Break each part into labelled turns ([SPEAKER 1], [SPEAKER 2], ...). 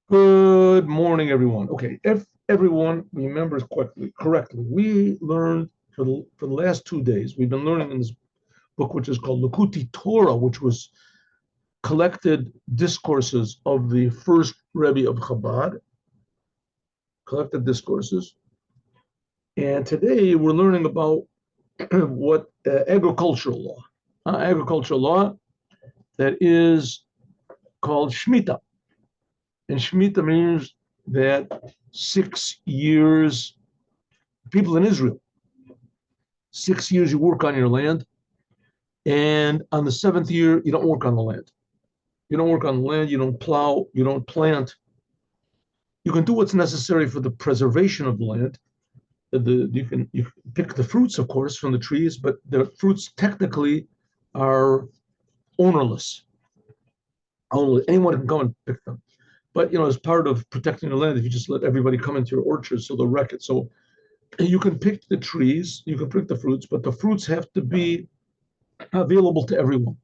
[SPEAKER 1] Good morning, everyone. Okay, if everyone remembers correctly, we learned for the last 2 days, we've been learning in this book, which is called Likuti Torah, which was collected discourses of the first Rebbe of Chabad, collected discourses. And today we're learning about what agricultural law that is called Shemitah. And Shemitah means that 6 years, people in Israel, 6 years you work on your land, and on the seventh year, you don't work on the land. You don't work on the land, you don't plow, you don't plant. You can do what's necessary for the preservation of the land. You can pick the fruits, of course, from the trees, but the fruits technically are ownerless. Anyone can come and pick them. But as part of protecting the land, if you just let everybody come into your orchard, so they'll wreck it. So you can pick the trees, you can pick the fruits, but the fruits have to be available to everyone.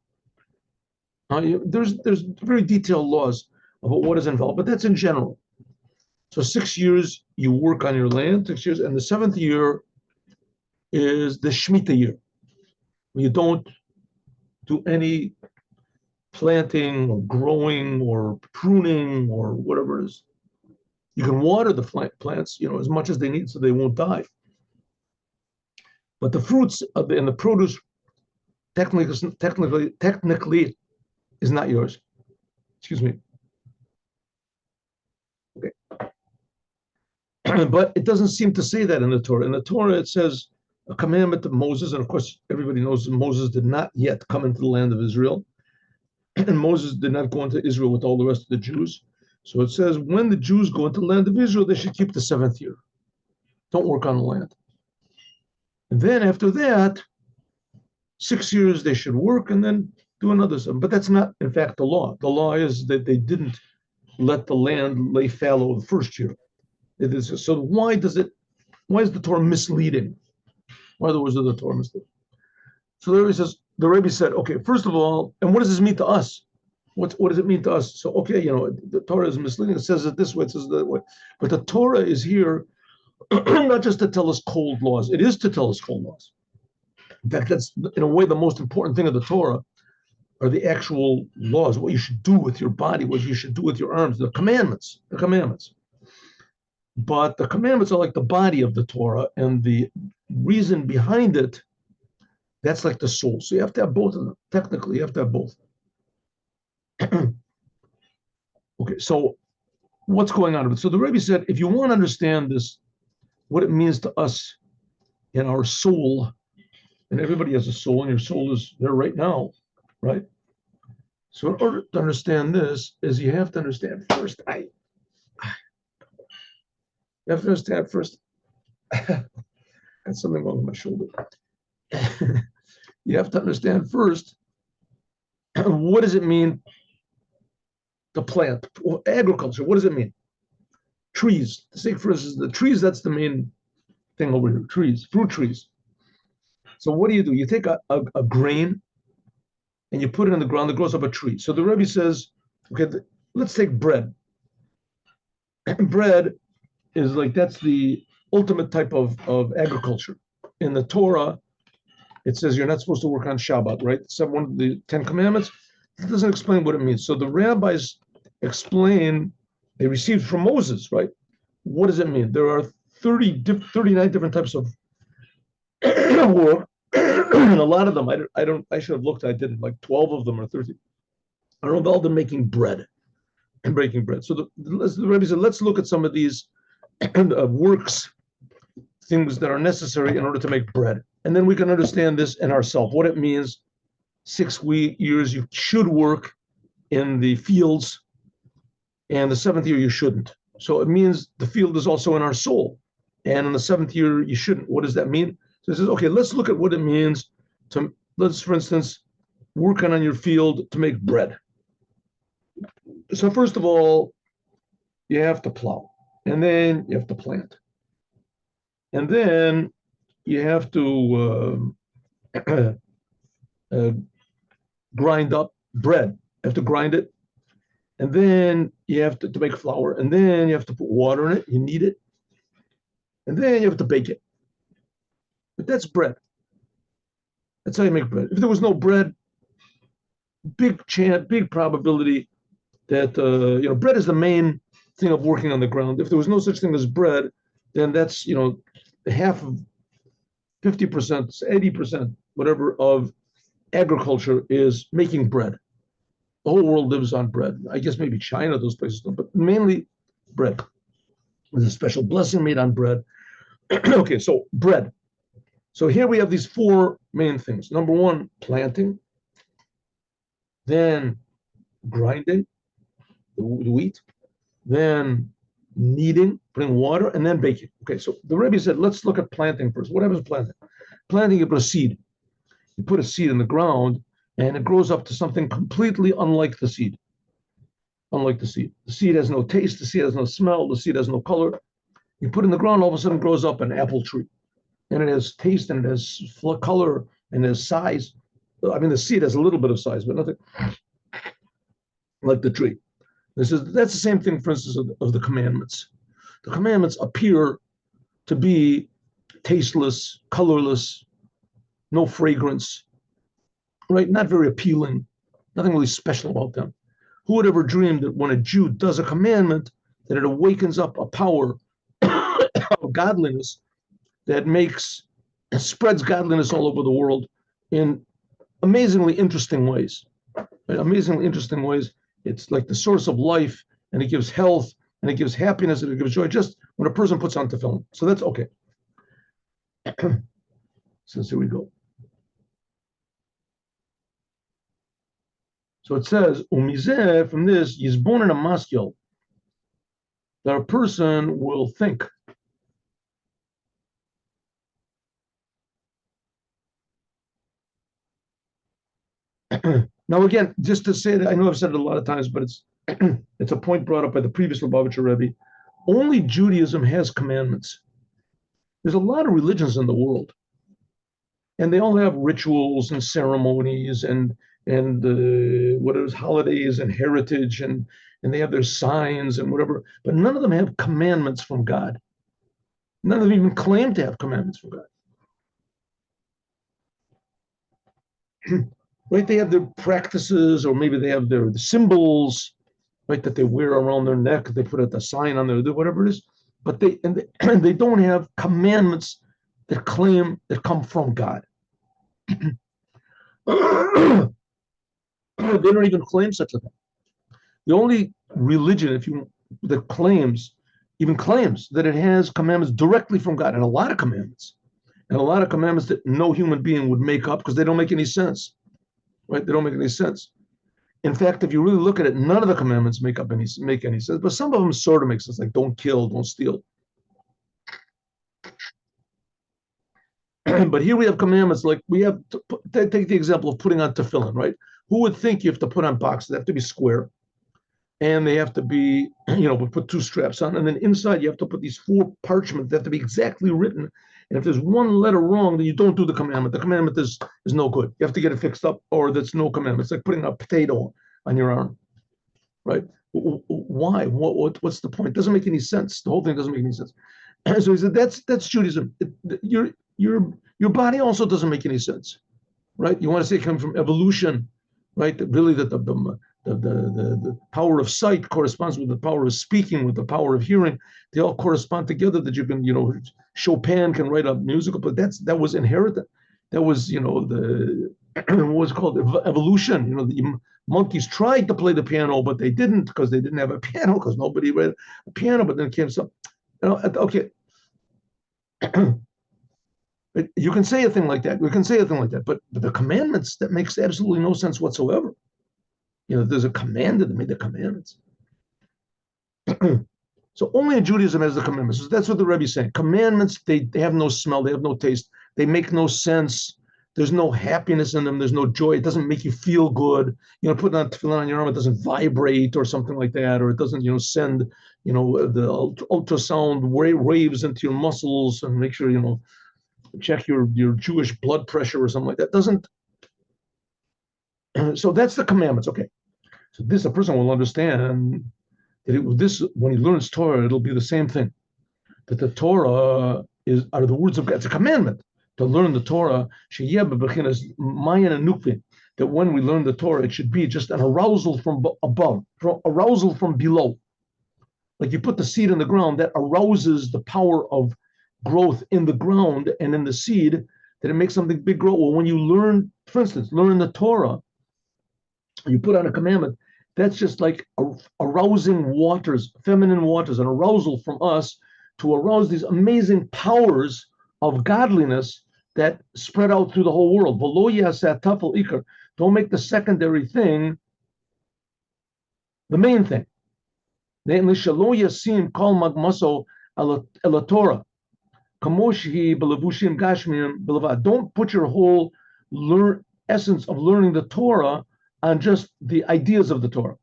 [SPEAKER 1] There's very detailed laws about what is involved, but that's in general. So 6 years you work on your land, 6 years, and the seventh year is the Shemitah year. You don't do any planting or growing or pruning or whatever it is. You can water the plants, as much as they need so they won't die. But the fruits and the produce technically is not yours. Excuse me. Okay. But it doesn't seem to say that in the Torah. In the Torah, it says a commandment of Moses, and of course, everybody knows that Moses did not yet come into the land of Israel, and Moses did not go into Israel with all the rest of the Jews. So it says when the Jews go into the land of Israel, they should keep the seventh year. Don't work on the land. And then after that, 6 years they should work and then do another 7. But that's not, in fact, the law. The law is that they didn't let the land lay fallow the first year. So why is the Torah misleading? Why the words of the Torah misleading? So the Rebbe said, okay, first of all, and what does this mean to us? What does it mean to us? So, okay, the Torah is misleading. It says it this way, it says it that way. But the Torah is here not just to tell us cold laws. It is to tell us cold laws. In fact, that's, in a way, the most important thing of the Torah are the actual laws, what you should do with your body, what you should do with your arms, the commandments. But the commandments are like the body of the Torah, and the reason behind it, that's like the soul. So you have to have both of them. Technically, you have to have both. Okay, so what's going on? So the Rebbe said, if you want to understand this, what it means to us in our soul, and everybody has a soul, and your soul is there right now, right? So in order to understand this, is you have to understand first, you have to understand first, I had something wrong with my shoulder. You have to understand first, what does it mean to plant? Agriculture, what does it mean? Trees. Say, for instance, the trees, that's the main thing over here, trees, fruit trees. So what do? You take a grain and you put it in the ground that grows up a tree. So the Rebbe says, okay, let's take bread. Bread is that's the ultimate type of agriculture. In the Torah, it says you're not supposed to work on Shabbat, right? It's one of the 10 commandments. It doesn't explain what it means. So the rabbis explain, they received from Moses, right? What does it mean? There are 39 different types of work, and a lot of them, I should have looked, I did like 12 of them or 13. I don't know, all them making bread and breaking bread. So the Rebbe said, let's look at some of these works, things that are necessary in order to make bread. And then we can understand this in ourselves, what it means. 6 years you should work in the fields, and the seventh year you shouldn't. So it means the field is also in our soul. And in the seventh year you shouldn't. What does that mean? So it says, okay, let's look at what it means let's, for instance, work on your field to make bread. So first of all, you have to plow, and then you have to plant. And then you have to grind up bread. You have to grind it. And then you have to make flour, and then you have to put water in it, you knead it, and then you have to bake it. But that's bread. That's how you make bread. If there was no bread, big probability that bread is the main thing of working on the ground. If there was no such thing as bread, then that's half of 50%, 80%, whatever of agriculture is making bread. The whole world lives on bread. I guess maybe China, those places don't, but mainly bread. There's a special blessing made on bread. Okay, so bread. So here we have these four main things. Number one, planting, then grinding the wheat, then kneading, putting water, and then baking. Okay, so the Rebbe said, let's look at planting first. What happens with planting? Planting, you put a seed. You put a seed in the ground, and it grows up to something completely unlike the seed. Unlike the seed. The seed has no taste, the seed has no smell, the seed has no color. You put it in the ground, all of a sudden it grows up an apple tree. And it has taste, and it has color, and it has size. I mean, the seed has a little bit of size, but nothing like the tree. That's the same thing, for instance, of the commandments. The commandments appear to be tasteless, colorless, no fragrance, right? Not very appealing, nothing really special about them. Who would ever dream that when a Jew does a commandment, that it awakens up a power of godliness that spreads godliness all over the world in amazingly interesting ways. Right? Amazingly interesting ways. It's like the source of life, and it gives health, and it gives happiness, and it gives joy just when a person puts on tefillin. So that's okay. So here we go. So it says, umizeh, from this, yizbonen hamaskil, that a person will think. Now, again, just to say that, I know I've said it a lot of times, but it's a point brought up by the previous Lubavitcher Rebbe. Only Judaism has commandments. There's a lot of religions in the world, and they all have rituals and ceremonies and what is holidays and heritage, and they have their signs and whatever, but none of them have commandments from God. None of them even claim to have commandments from God. Right? They have their practices, or maybe they have their symbols, right, that they wear around their neck. They put a sign on there, whatever it is. But they don't have commandments that come from God. They don't even claim such a thing. The only religion, that even claims that it has commandments directly from God, and a lot of commandments that no human being would make up because they don't make any sense. Right? They don't make any sense. In fact, if you really look at it, none of the commandments make any sense, but some of them sort of make sense, like don't kill, don't steal. But here we have commandments like we have to take the example of putting on tefillin, right? Who would think you have to put on boxes? They have to be square, and they have to be, we put two straps on, and then inside you have to put these four parchments that have to be exactly written. And if there's one letter wrong, then you don't do the commandment. The commandment is no good. You have to get it fixed up, or that's no commandment. It's like putting a potato on your arm, right? Why? What's the point? It doesn't make any sense. The whole thing doesn't make any sense. So he said, that's Judaism. Your body also doesn't make any sense, right? You want to say it comes from evolution, right? Really, that the power of sight corresponds with the power of speaking, with the power of hearing. They all correspond together. That you can, Chopin can write a musical, but that was inherited. That was, what was called evolution. The monkeys tried to play the piano, but they didn't because they didn't have a piano, because nobody read a piano. But then it came some, okay. You can say a thing like that. We can say a thing like that, but the commandments, that makes absolutely no sense whatsoever. There's a commander that made the commandments. So only in Judaism has the commandments. So that's what the Rebbe is saying. Commandments, they have no smell, they have no taste, they make no sense. There's no happiness in them. There's no joy. It doesn't make you feel good. Putting on tefillin on your arm, it doesn't vibrate or something like that, or it doesn't, send, the ultrasound waves into your muscles and make sure, check your Jewish blood pressure or something like that. Doesn't. So that's the commandments. Okay. So this a person will understand that when he learns Torah, it'll be the same thing. That the Torah are the words of God. It's a commandment to learn the Torah. That when we learn the Torah, it should be just an arousal from above, arousal from below. Like you put the seed in the ground, that arouses the power of growth in the ground and in the seed, that it makes something big grow. Well, when you learn, for instance, learn the Torah, you put on a commandment, that's just like arousing waters, feminine waters, an arousal from us to arouse these amazing powers of godliness that spread out through the whole world. Don't make the secondary thing the main thing. Don't put your whole essence of learning the Torah on just the ideas of the Torah.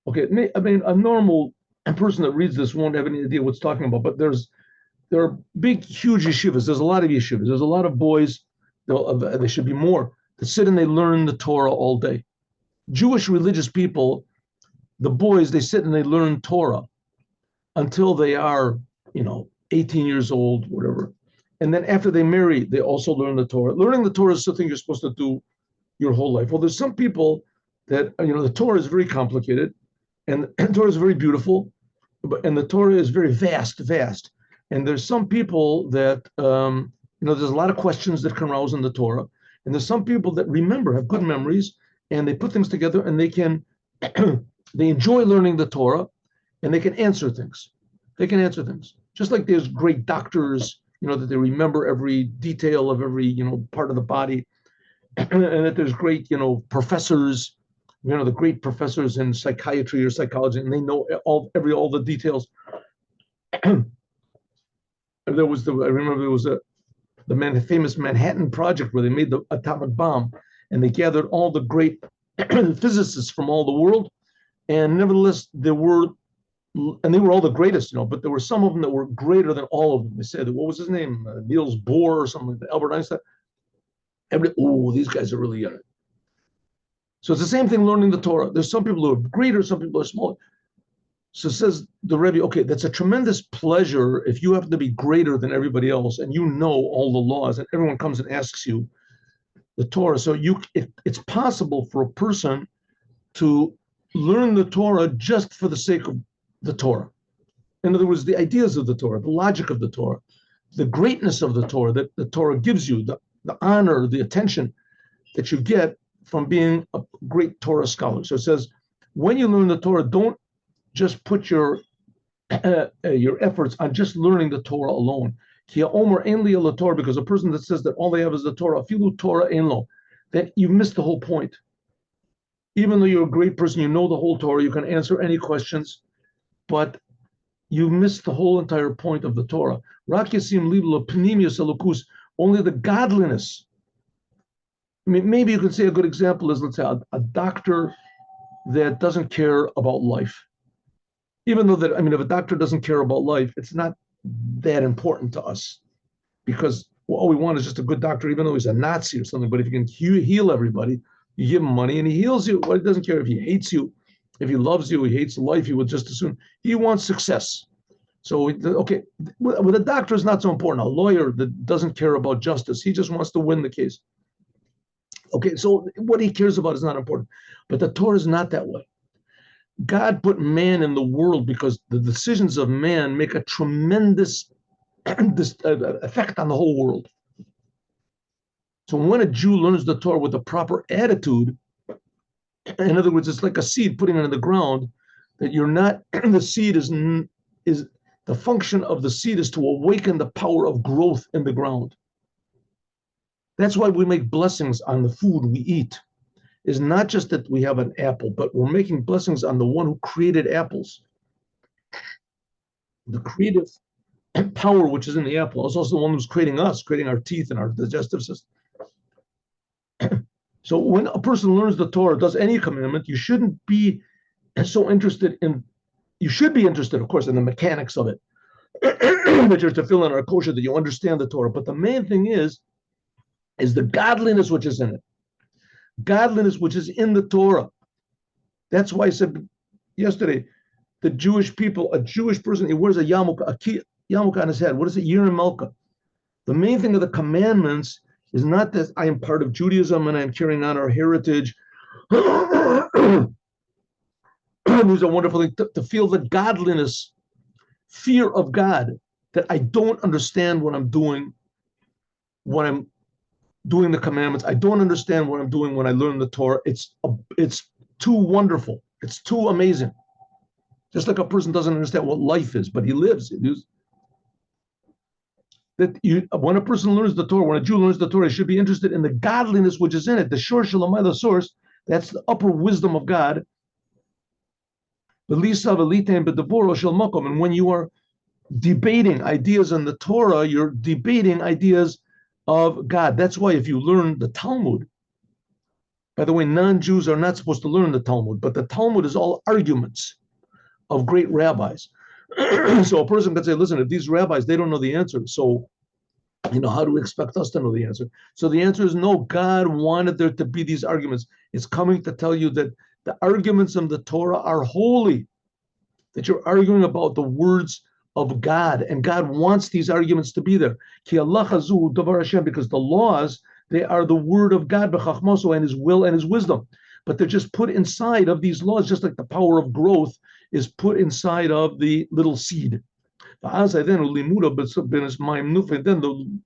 [SPEAKER 1] Okay, I mean, a normal person that reads this won't have any idea what's talking about, but there are big, huge yeshivas. There's a lot of yeshivas. There's a lot of boys, there should be more, that sit and they learn the Torah all day. Jewish religious people, the boys, they sit and they learn Torah until they are, 18 years old, whatever. And then after they marry, they also learn the Torah. Learning the Torah is something you're supposed to do your whole life. Well, there's some people that, the Torah is very complicated, and the Torah is very beautiful, and the Torah is very vast. And there's some people that, there's a lot of questions that can arouse in the Torah. And there's some people that have good memories, and they put things together, and they can, they enjoy learning the Torah, and they can answer things. Just like there's great doctors, that they remember every detail of every, part of the body. And that there's great, professors, the great professors in psychiatry or psychology, and they know all the details. I remember there was the famous Manhattan Project where they made the atomic bomb, and they gathered all the great physicists from all the world, and nevertheless they were all the greatest, but there were some of them that were greater than all of them. They said, what was his name? Niels Bohr or something like that, Albert Einstein. These guys are really young. So it's the same thing learning the Torah. There's some people who are greater, some people are smaller. So says the Rebbe, okay, that's a tremendous pleasure if you happen to be greater than everybody else and you know all the laws and everyone comes and asks you the Torah. So it's possible for a person to learn the Torah just for the sake of the Torah. In other words, the ideas of the Torah, the logic of the Torah, the greatness of the Torah that the Torah gives you, the honor, the attention that you get from being a great Torah scholar. So it says, when you learn the Torah, don't just put your efforts on just learning the Torah alone. Because a person that says that all they have is the Torah, filu Torah enlo, that you've missed the whole point. Even though you're a great person, you know the whole Torah, you can answer any questions, but you've missed the whole entire point of the Torah. Only the godliness. I mean, maybe you could say a good example is, let's say, a doctor that doesn't care about life. Even though if a doctor doesn't care about life, it's not that important to us, because all we want is just a good doctor, even though he's a Nazi or something. But if you can heal everybody, you give him money and he heals you. Well, he doesn't care if he hates you, if he loves you, he hates life. He would just as soon. He wants success. So, okay, with a doctor, it's not so important. A lawyer that doesn't care about justice, he just wants to win the case. Okay, so what he cares about is not important. But the Torah is not that way. God put man in the world because the decisions of man make a tremendous effect on the whole world. So when a Jew learns the Torah with the proper attitude, in other words, it's like a seed, putting it in the ground, that you're not, the seed is the function of the seed is to awaken the power of growth in the ground. That's why we make blessings on the food we eat. Is not just that we have an apple, but we're making blessings on the one who created apples. The creative power which is in the apple is also the one who's creating us, creating our teeth and our digestive system. So when a person learns the Torah, does any commandment, you shouldn't be so interested in, you should be interested, of course, in the mechanics of it, that you're to fill in our kosher, that you understand the Torah. But the main thing is the godliness which is in it. Godliness which is in the Torah. That's why I said yesterday, the Jewish people, a Jewish person, he wears a yarmulke on his head. What is it? Yir and Melka. The main thing of the commandments is not that I am part of Judaism and I am carrying on our heritage. These are wonderful things. To feel the godliness, fear of God, that I don't understand what I'm doing when I'm doing the commandments. I don't understand what I'm doing when I learn the Torah. It's too wonderful. It's too amazing. Just like a person doesn't understand what life is, but he lives. When a person learns the Torah, when a Jew learns the Torah, he should be interested in the godliness which is in it. The Shor Shalamai, the source, that's the upper wisdom of God. And when you are debating ideas in the Torah, you're debating ideas of God. That's why if you learn the Talmud, by the way, non-Jews are not supposed to learn the Talmud, but the Talmud is all arguments of great rabbis. So a person could say, listen, if these rabbis, they don't know the answer, so how do we expect us to know the answer? So the answer is no. God wanted there to be these arguments. It's coming to tell you that the arguments in the Torah are holy, that you're arguing about the words of God, and God wants these arguments to be there. Because the laws, they are the word of God, and his will and his wisdom. But they're just put inside of these laws, just like the power of growth is put inside of the little seed. Then the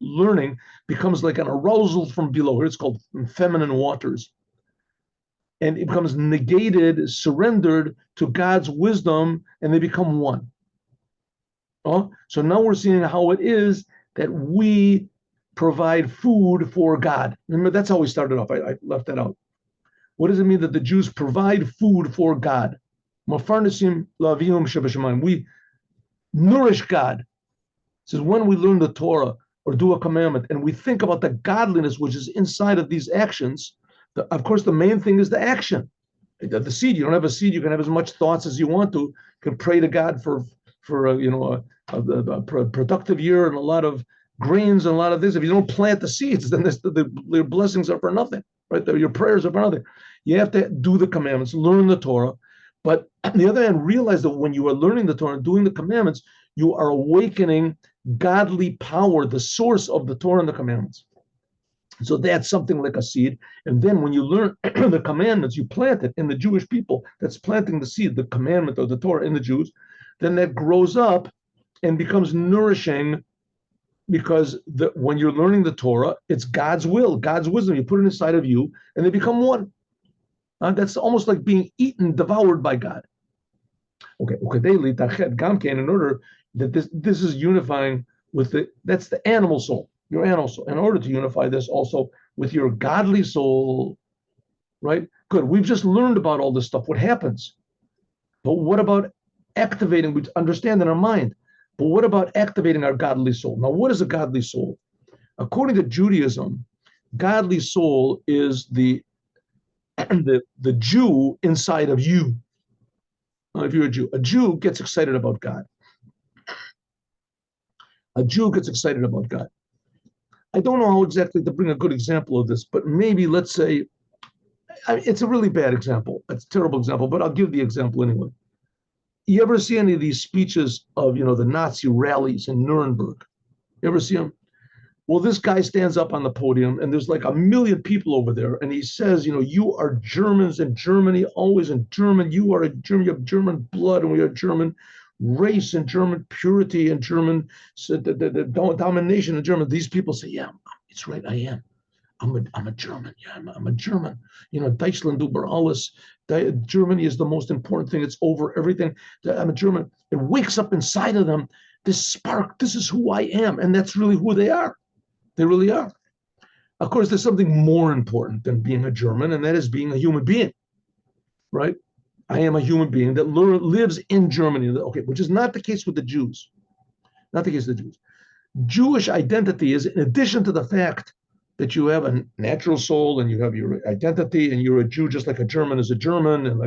[SPEAKER 1] learning becomes like an arousal from below. It's called feminine waters. And it becomes negated, surrendered to God's wisdom, and they become one. So now we're seeing how it is that we provide food for God. Remember, that's how we started off. I left that out. What does it mean that the Jews provide food for God? We nourish God. It says when we learn the Torah or do a commandment and we think about the godliness which is inside of these actions, of course, the main thing is the action. The seed, you don't have a seed, you can have as much thoughts as you want to. You can pray to God for a productive year and a lot of grains and a lot of this. If you don't plant the seeds, then the blessings are for nothing, right? Your prayers are for nothing. You have to do the commandments, learn the Torah. But on the other hand, realize that when you are learning the Torah and doing the commandments, you are awakening godly power, the source of the Torah and the commandments. So that's something like a seed. And then when you learn the commandments, you plant it in the Jewish people. That's planting the seed, the commandment of the Torah in the Jews. Then that grows up and becomes nourishing, because when you're learning the Torah, it's God's will, God's wisdom. You put it inside of you, and they become one. That's almost like being eaten, devoured by God. Okay, in order that this is unifying with that's the animal soul, your animal soul. In order to unify this also with your godly soul, right? Good. We've just learned about all this stuff. What happens? But what about activating? We understand in our mind. But what about activating our godly soul? Now, what is a godly soul? According to Judaism, godly soul is the Jew inside of you. If you're a Jew gets excited about God. A Jew gets excited about God. I don't know how exactly to bring a good example of this, but maybe let's say, it's a really bad example. It's a terrible example, but I'll give the example anyway. You ever see any of these speeches of, the Nazi rallies in Nuremberg? You ever see them? Well, this guy stands up on the podium and there's like 1 million people over there. And he says, you are Germans in Germany, always in German. You are a German, you have German blood, and we are German race and German purity and German the domination in German. These people say, yeah, it's right, I am. I'm a German. Yeah, I'm a German. Deutschland über alles. Germany is the most important thing. It's over everything. I'm a German. It wakes up inside of them this spark. This is who I am. And that's really who they are. They really are. Of course, there's something more important than being a German, and that is being a human being, right? I am a human being that lives in Germany, okay, which is not the case with the Jews. Not the case with the Jews. Jewish identity is, in addition to the fact that you have a natural soul and you have your identity and you're a Jew just like a German is a German,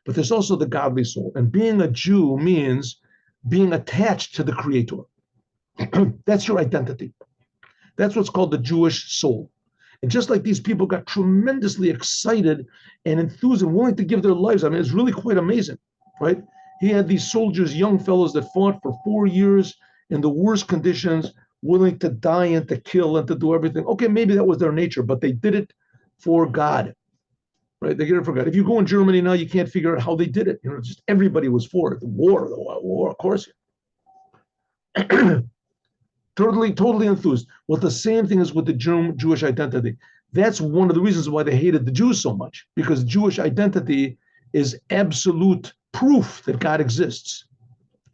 [SPEAKER 1] but there's also the godly soul. And being a Jew means being attached to the Creator. That's your identity. That's what's called the Jewish soul. And just like these people got tremendously excited and enthused and willing to give their lives, it's really quite amazing, right? He had these soldiers, young fellows that fought for 4 years in the worst conditions, willing to die and to kill and to do everything. Okay, maybe that was their nature, but they did it for God, right? They did it for God. If you go in Germany now, you can't figure out how they did it. Just everybody was for it. The war, of course. Totally enthused. Well, the same thing is with the Jewish identity. That's one of the reasons why they hated the Jews so much, because Jewish identity is absolute proof that God exists.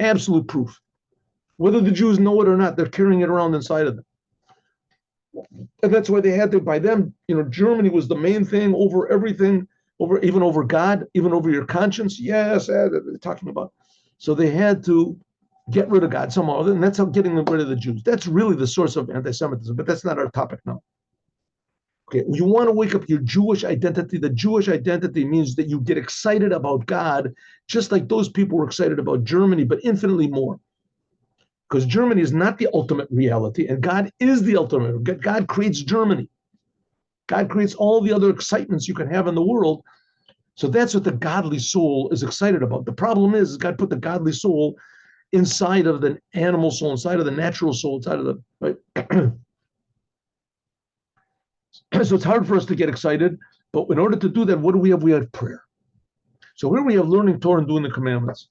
[SPEAKER 1] Absolute proof. Whether the Jews know it or not, they're carrying it around inside of them. And that's why they had to, by them, Germany was the main thing over everything, even over God, even over your conscience. Yes, they're talking about. So they had to get rid of God somehow, and that's how getting rid of the Jews. That's really the source of anti-Semitism, but that's not our topic now. Okay, you want to wake up your Jewish identity. The Jewish identity means that you get excited about God, just like those people were excited about Germany, but infinitely more. Because Germany is not the ultimate reality, and God is the ultimate. God creates Germany. God creates all the other excitements you can have in the world. So that's what the godly soul is excited about. The problem is God put the godly soul inside of the animal soul, inside of the natural soul, inside of the, right? So it's hard for us to get excited, but in order to do that, what do we have? We have prayer. So here we have learning Torah and doing the commandments.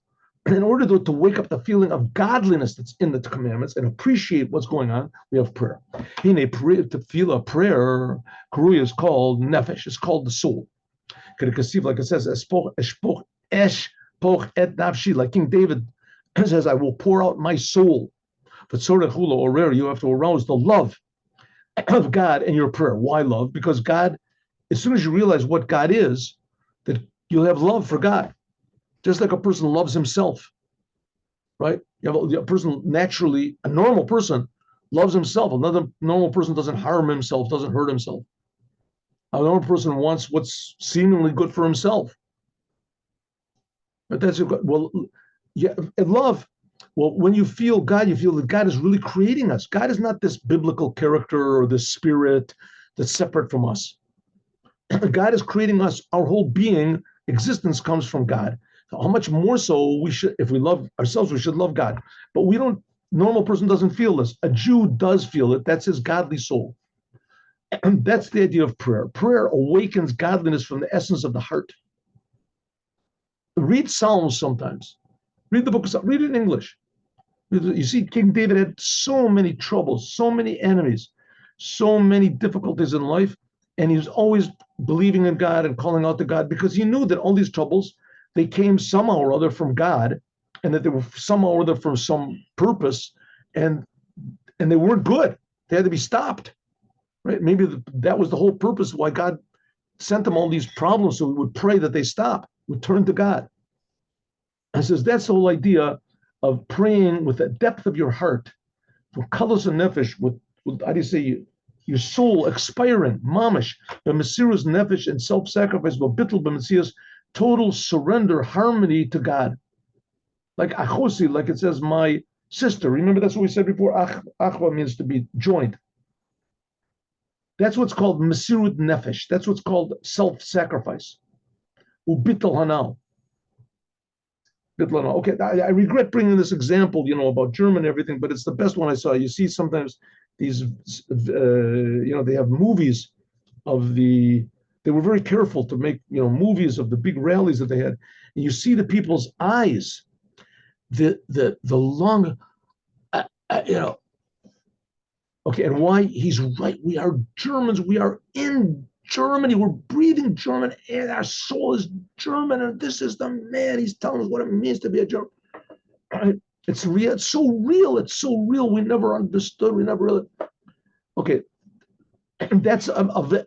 [SPEAKER 1] In order to wake up the feeling of godliness that's in the commandments and appreciate what's going on, we have prayer. To feel a prayer, Korea is called nefesh. It's called the soul. Like it says, like King David says, I will pour out my soul. But or rare, you have to arouse the love of God in your prayer. Why love? Because God, as soon as you realize what God is, that you'll have love for God. Just like a person loves himself, right? You have a person naturally, a normal person loves himself. Another normal person doesn't harm himself, doesn't hurt himself. A normal person wants what's seemingly good for himself. But that's well, yeah, and love. Well, when you feel God, you feel that God is really creating us. God is not this biblical character or this spirit that's separate from us. God is creating us. Our whole being, existence comes from God. So how much more so we should, if we love ourselves, we should love God. But we don't, normal person doesn't feel this. A Jew does feel it. That's his godly soul. And that's the idea of prayer. Prayer awakens godliness from the essence of the heart. Read Psalms sometimes. Read the book of Psalms. Read it in English. You see, King David had so many troubles, so many enemies, so many difficulties in life, and he was always believing in God and calling out to God because he knew that all these troubles, they came somehow or other from God, and that they were somehow or other for some purpose, and they weren't good. They had to be stopped, right? Maybe that was the whole purpose why God sent them all these problems, so we would pray that they stop, would turn to God. And says that's the whole idea of praying with the depth of your heart, for kalos and nefesh, with how do you say, your soul expiring, mamish, b'mesirus nefesh, and self-sacrifice, b'bittul b'mesias, total surrender, harmony to God. Like achosi, like it says, my sister. Remember that's what we said before. Achwa means to be joined. That's what's called mesirut nefesh. That's what's called self-sacrifice. Ubittul hanal. Okay, I regret bringing this example, about German and everything, but it's the best one I saw. You see sometimes these, they have movies they were very careful to make, movies of the big rallies that they had. And you see the people's eyes, the long, okay, and why he's right. We are Germans. We are in Germany, we're breathing German, and our soul is German, and this is the man. He's telling us what it means to be a German. It's real. It's so real. It's so real. We never understood. We never really. Okay, and that's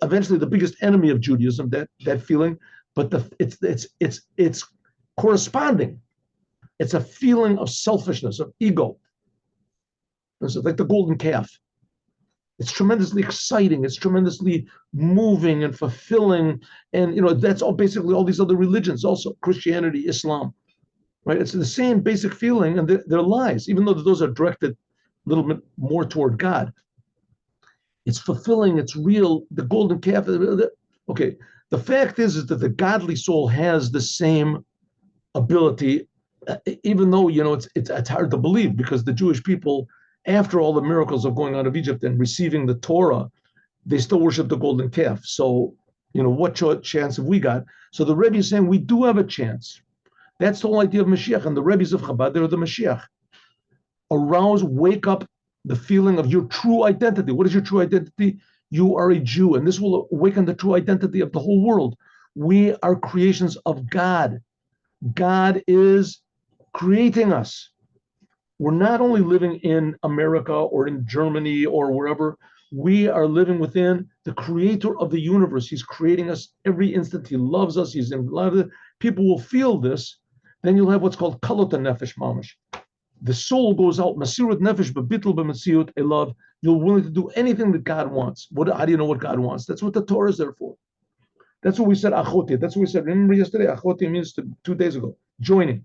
[SPEAKER 1] eventually the biggest enemy of Judaism. That feeling, but it's corresponding. It's a feeling of selfishness, of ego. It's like the golden calf. It's tremendously exciting. It's tremendously moving and fulfilling. And, that's all basically all these other religions also, Christianity, Islam, right? It's the same basic feeling, and they're lies, even though those are directed a little bit more toward God. It's fulfilling. It's real. The golden calf. Okay. The fact is that the godly soul has the same ability, even though, it's hard to believe, because the Jewish people, after all the miracles of going out of Egypt and receiving the Torah, they still worship the golden calf. So, what chance have we got? So the Rebbe is saying we do have a chance. That's the whole idea of Mashiach. And the Rebbes of Chabad, they're the Mashiach. Arouse, wake up the feeling of your true identity. What is your true identity? You are a Jew, and this will awaken the true identity of the whole world. We are creations of God. God is creating us. We're not only living in America or in Germany or wherever. We are living within the creator of the universe. He's creating us every instant. He loves us. He's in love. People will feel this. Then you'll have what's called kalot nefesh mamash. The soul goes out, masirut nefesh bebitul b'masiut elav. You're willing to do anything that God wants. How do you know what God wants? That's what the Torah is there for. That's what we said, achoti. That's what we said. Remember yesterday, achoti means 2 days ago, joining.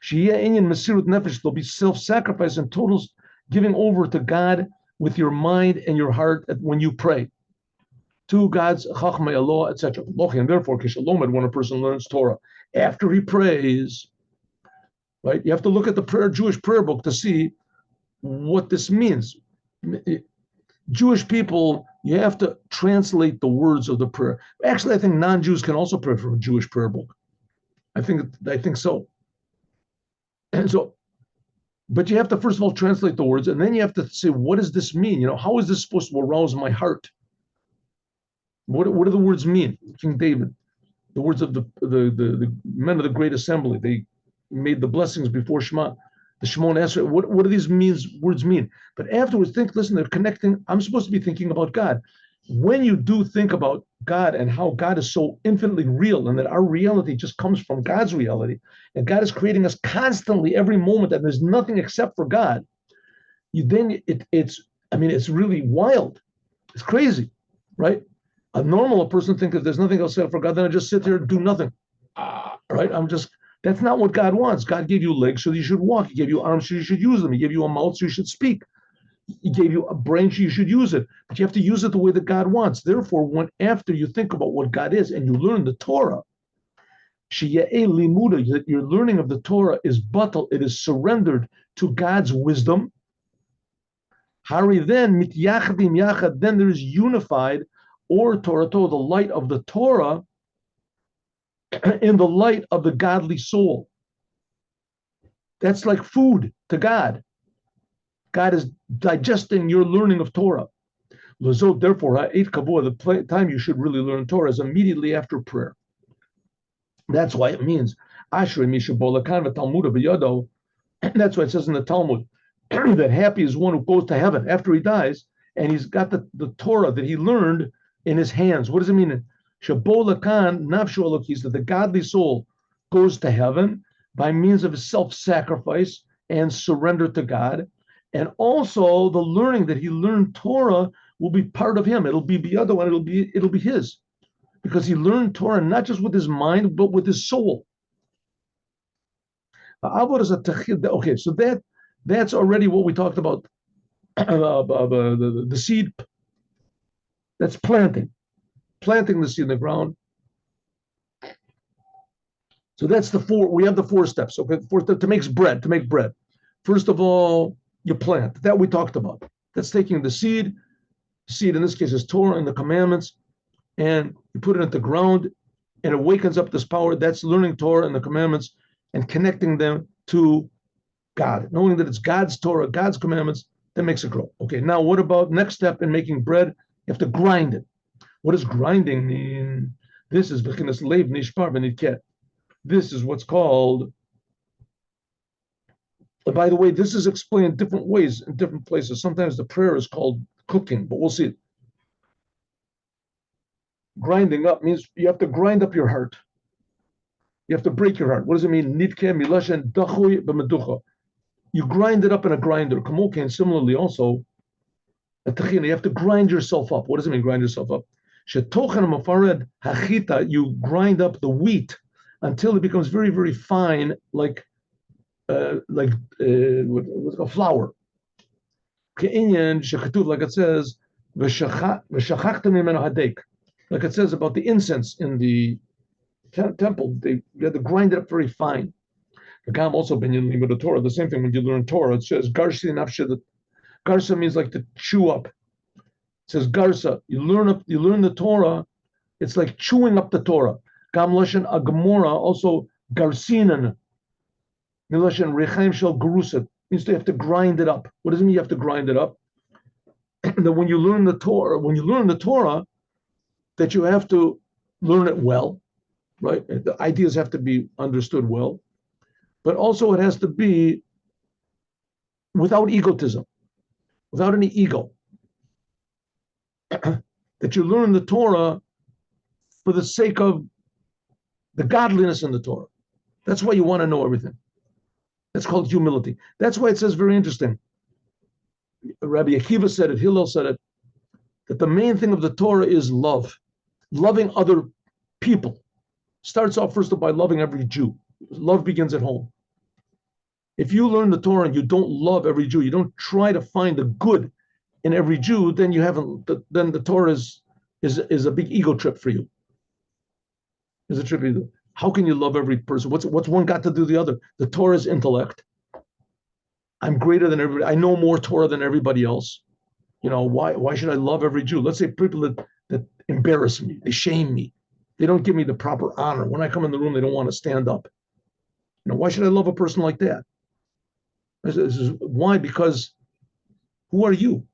[SPEAKER 1] Shiyeh inyan masirut nefesh. There'll be self-sacrifice and total giving over to God with your mind and your heart when you pray to God's chachma, Allah, etc. And therefore, kishalomad, when a person learns Torah after he prays, right? You have to look at the Jewish prayer book to see what this means. Jewish people, you have to translate the words of the prayer. Actually, I think non-Jews can also pray from a Jewish prayer book. I think so. And so, but you have to first of all translate the words, and then you have to say, what does this mean? How is this supposed to arouse my heart? What do the words mean? King David, the words of the men of the great assembly, they made the blessings before Shema, the Shemon Esrei. What do these words mean? But afterwards, listen, they're connecting. I'm supposed to be thinking about God. When you do think about God and how God is so infinitely real, and that our reality just comes from God's reality, and God is creating us constantly every moment, and there's nothing except for God, it's really wild. It's crazy, right? A normal person thinks if there's nothing else except for God, then I just sit here and do nothing. Right? That's not what God wants. God gave you legs so that you should walk. He gave you arms so you should use them. He gave you a mouth so you should speak. He gave you a brain so you should use it. But you have to use it the way that God wants. Therefore, after you think about what God is and you learn the Torah, that your learning of the Torah is batal, it is surrendered to God's wisdom. Hari then mityachadim yachad, then there is unified, or Torah, the light of the Torah, in the light of the godly soul. That's like food to God. God is digesting your learning of Torah. Therefore, the time you should really learn Torah is immediately after prayer. That's why it means Ashrei Mishabolakan v'Talmuda b'Yado. That's why it says in the Talmud that happy is one who goes to heaven after he dies, and he's got the Torah that he learned in his hands. What does it mean? Shabolakan nafshu alokis, that the godly soul goes to heaven by means of self-sacrifice and surrender to God. And also the learning that he learned Torah will be part of him. It'll be biyado, and it'll be his. Because he learned Torah not just with his mind, but with his soul. Okay, so that's already what we talked about. The seed, that's planting the seed in the ground. So that's we have the 4 steps. Okay, 4 steps to make bread. First of all, you plant. That we talked about. That's taking the seed. Seed in this case is Torah and the commandments, and you put it into the ground, and it wakens up this power. That's learning Torah and the commandments and connecting them to God, knowing that it's God's Torah, God's commandments, that makes it grow. Okay, now what about next step in making bread? You have to grind it. What does grinding mean? This is bechinas leiv nishbar v'nitket. This is what's called. By the way, this is explained different ways in different places. Sometimes the prayer is called cooking, but we'll see. Grinding up means you have to grind up your heart. You have to break your heart. What does it mean? Nitke milashen dachui b'meducha. You grind it up in a grinder. Kamokin, similarly also, you have to grind yourself up. What does it mean, grind yourself up? Shetochen mafared hachita, you grind up the wheat until it becomes very, very fine, like a flour. Like it says, like it says about the incense in the temple, you had to grind it up very fine. The also been in the Torah. The same thing when you learn Torah. It says garsi nafshe. Garsa means like to chew up. It says garsa. You learn the Torah. It's like chewing up the Torah. Gam lashon agamora also garsinan. Milashon rechaim shel gerusat means you have to grind it up. What does it mean? You have to grind it up. That when you learn the Torah, that you have to learn it well, right? The ideas have to be understood well, but also it has to be without egotism, without any ego. That you learn the Torah for the sake of the godliness in the Torah. That's why you want to know everything. That's called humility. That's why it says very interesting. Rabbi Akiva said it, Hillel said it, that the main thing of the Torah is love. Loving other people. Starts off first by loving every Jew. Love begins at home. If you learn the Torah and you don't love every Jew, you don't try to find the good in every Jew, then you haven't. Then the Torah is a big ego trip for you. Is a trip for you. How can you love every person? What's one got to do the other? The Torah is intellect. I'm greater than everybody. I know more Torah than everybody else. You know, why should I love every Jew? Let's say people that embarrass me, they shame me, they don't give me the proper honor. When I come in the room, they don't want to stand up. You know, why should I love a person like that? This is why? Because who are you?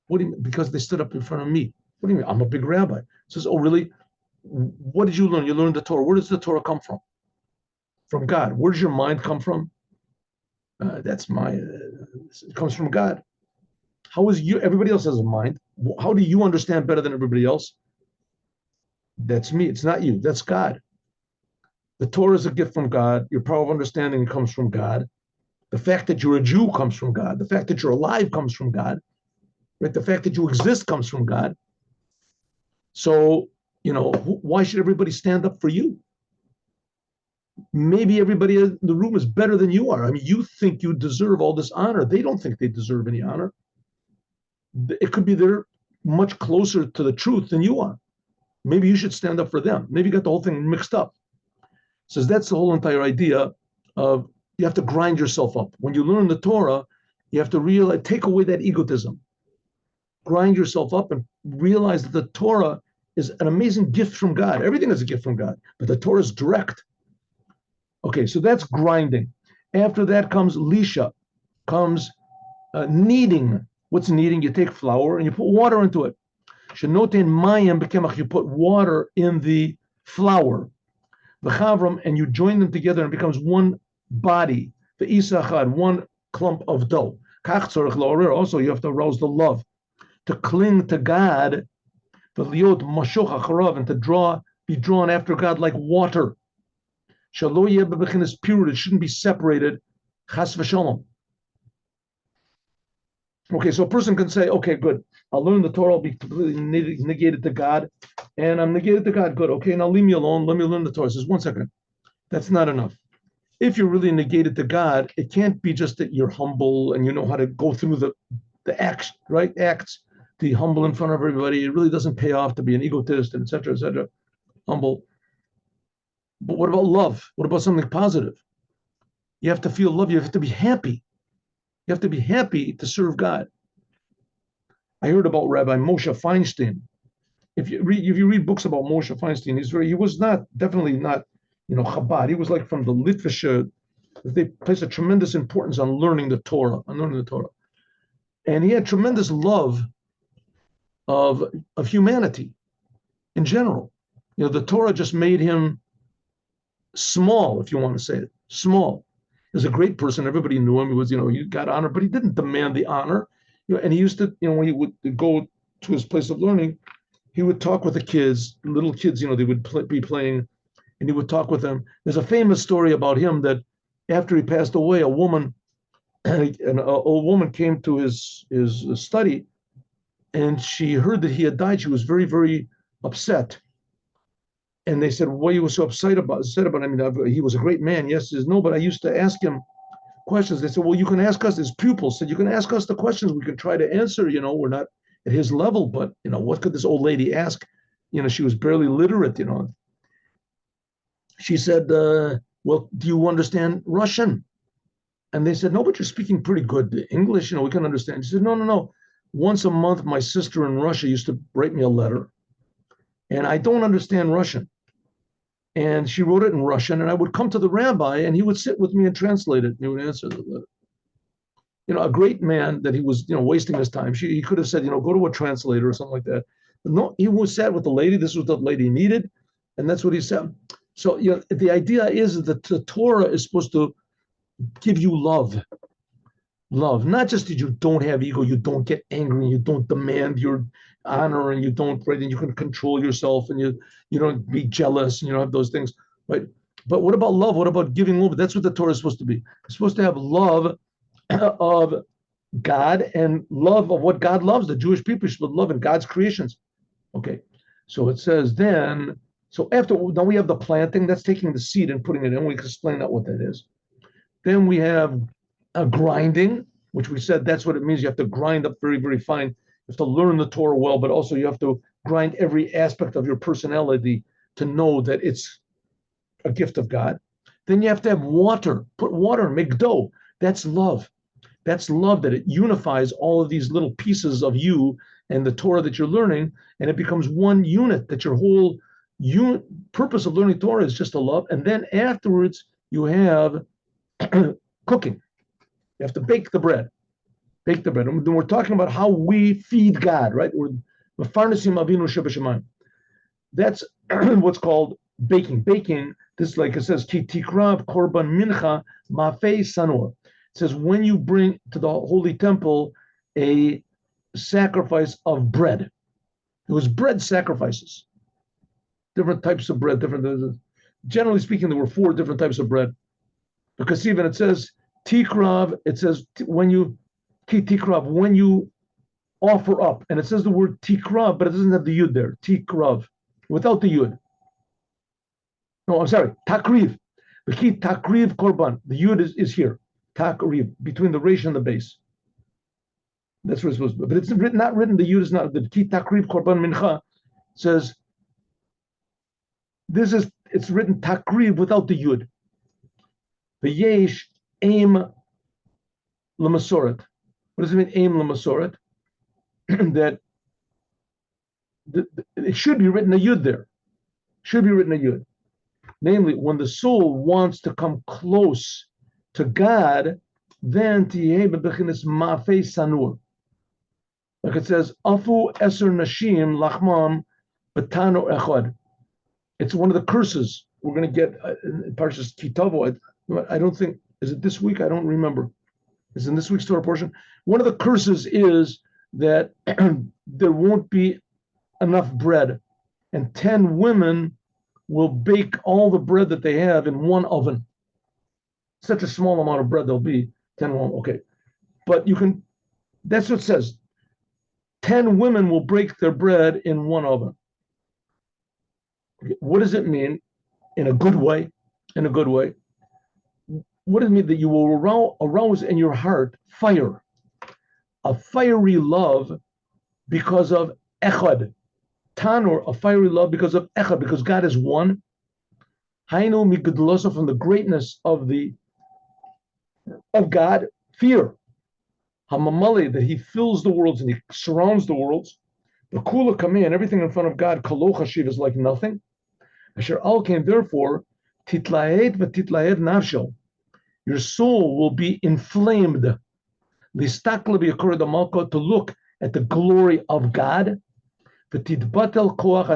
[SPEAKER 1] What do you mean? Because they stood up in front of me. What do you mean? I'm a big rabbi. It says, oh, really? What did you learn? You learned the Torah. Where does the Torah come from? From God. Where does your mind come from? It comes from God. How is you? Everybody else has a mind. How do you understand better than everybody else? That's me. It's not you. That's God. The Torah is a gift from God. Your power of understanding comes from God. The fact that you're a Jew comes from God. The fact that you're alive comes from God. Right? The fact that you exist comes from God. So, you know, why should everybody stand up for you? Maybe everybody in the room is better than you are. I mean, you think you deserve all this honor. They don't think they deserve any honor. It could be they're much closer to the truth than you are. Maybe you should stand up for them. Maybe you got the whole thing mixed up. So that's the whole entire idea of you have to grind yourself up. When you learn the Torah, you have to realize, take away that egotism. Grind yourself up and realize that the Torah is an amazing gift from God. Everything is a gift from God, but the Torah is direct. Okay, so that's grinding. After that comes lisha, comes kneading. What's kneading? You take flour and you put water into it. Shenoten mayim b'kemach. You put water in the flour. V'chavram, and you join them together and it becomes one body. V'isachad, one clump of dough. Kach tzorich la'orer. Also, you have to arouse the love, to cling to God. V'liot mashoch acharav, and to be drawn after God like water. Shalo yeh b'bechinas purity. It shouldn't be separated. Chas v'shalom. Okay, so a person can say, okay, good. I'll learn the Torah, I'll be completely negated to God, and I'm negated to God. Good. Okay, now leave me alone. Let me learn the Torah. Says, 1 second. That's not enough. If you're really negated to God, it can't be just that you're humble and you know how to go through the acts, right? Acts to be humble in front of everybody. It really doesn't pay off to be an egotist and et cetera, humble. But what about love? What about something positive? You have to feel love. You have to be happy. You have to be happy to serve God. I heard about Rabbi Moshe Feinstein. If you read books about Moshe Feinstein, he was definitely not, Chabad. He was like from the Litvische. They place a tremendous importance on learning the Torah, and he had tremendous love of humanity in general. The Torah just made him small, if you want to say it, small. He was a great person. Everybody knew him. He was, he got honor, but he didn't demand the honor. And he used to, when he would go to his place of learning, he would talk with the kids, little kids, they would be playing, and he would talk with them. There's a famous story about him that after he passed away, an old woman came to his study, and she heard that he had died. She was very, very upset. And they said, "What you were so upset about?" I mean, he was a great man. Yes, he says, no, but I used to ask him questions. They said, "Well, you can ask us." His pupils said, "You can ask us the questions. We can try to answer. We're not at his level, but what could this old lady ask? She was barely literate. she said, well, do you understand Russian? And they said, no, but you're speaking pretty good English. We can understand. She said, no, no, no. Once a month, my sister in Russia used to write me a letter, and I don't understand Russian. And she wrote it in Russian, and I would come to the rabbi, and he would sit with me and translate it. And he would answer the letter. A great man that he was, wasting his time. He could have said, go to a translator or something like that. But no, he was sat with the lady. This was the lady he needed, and that's what he said. So, the idea is that the Torah is supposed to give you love. Love, not just that you don't have ego, you don't get angry, you don't demand your honor, and you don't, right, and you can control yourself, and you don't be jealous, and you don't have those things, right? But what about love? What about giving love? That's what the Torah is supposed to be. It's supposed to have love of God and love of what God loves. The Jewish people should love in God's creations. Okay, so it says then. So now we have the planting. That's taking the seed and putting it in. We can explain that what that is. Then we have a grinding, which we said that's what it means. You have to grind up very, very fine. You have to learn the Torah well, but also you have to grind every aspect of your personality to know that it's a gift of God. Then you have to have water. Put water, make dough. That's love. That's love, that it unifies all of these little pieces of you and the Torah that you're learning, and it becomes one unit, that your whole purpose of learning Torah is just to love. And then afterwards, you have cooking. You have to bake the bread. Bake the bread. And then we're talking about how we feed God, right? We're mefarnesim avinu shebashamayim. That's what's called baking. Baking, this, like it says, ki tikrav korban mincha mafei sanor. It says, when you bring to the holy temple a sacrifice of bread. It was bread sacrifices. Different types of bread. Generally speaking, there were 4 different types of bread. Because even it says, tikrav, it says when you offer up, and it says the word tikrav, but it doesn't have the yud there. Tikrav, without the yud. No, I'm sorry, takriv. The key takriv korban. The yud is here. Takriv, between the resh and the base. That's where it's supposed to be. But it's not written. The yud is not. The key takriv korban mincha says it's written takriv without the yud. The yesh aim lamasoret. What does it mean, aim lamasoret? That it should be written a yud there. Should be written a yud. Namely, when the soul wants to come close to God, then tiyeh bebechinas mafei sanur. Like it says, afu eser nashim lachmam betano echad. It's one of the curses we're going to get in Parshas Kitavo. I don't think, is it this week? I don't remember. It's in this week's Torah portion. One of the curses is that there won't be enough bread, and 10 women will bake all the bread that they have in one oven. Such a small amount of bread there'll be, 10 women, okay. But that's what it says. 10 women will bake their bread in one oven. Okay. What does it mean? In a good way. In a good way. What does it mean? That you will arouse in your heart fire, a fiery love because of echad. Tanur, a fiery love because of echad, because God is one. Hainu migdlosa, from the greatness of God, fear. Hamamali, that He fills the worlds and He surrounds the worlds. The kula kameh, and everything in front of God, kaloch hashiv, is like nothing. Asher al kain, therefore, titlaed v'titlaed nafsho. Your soul will be inflamed. Listakla b'yakorah damalko, to look at the glory of God. V'tidbatel koach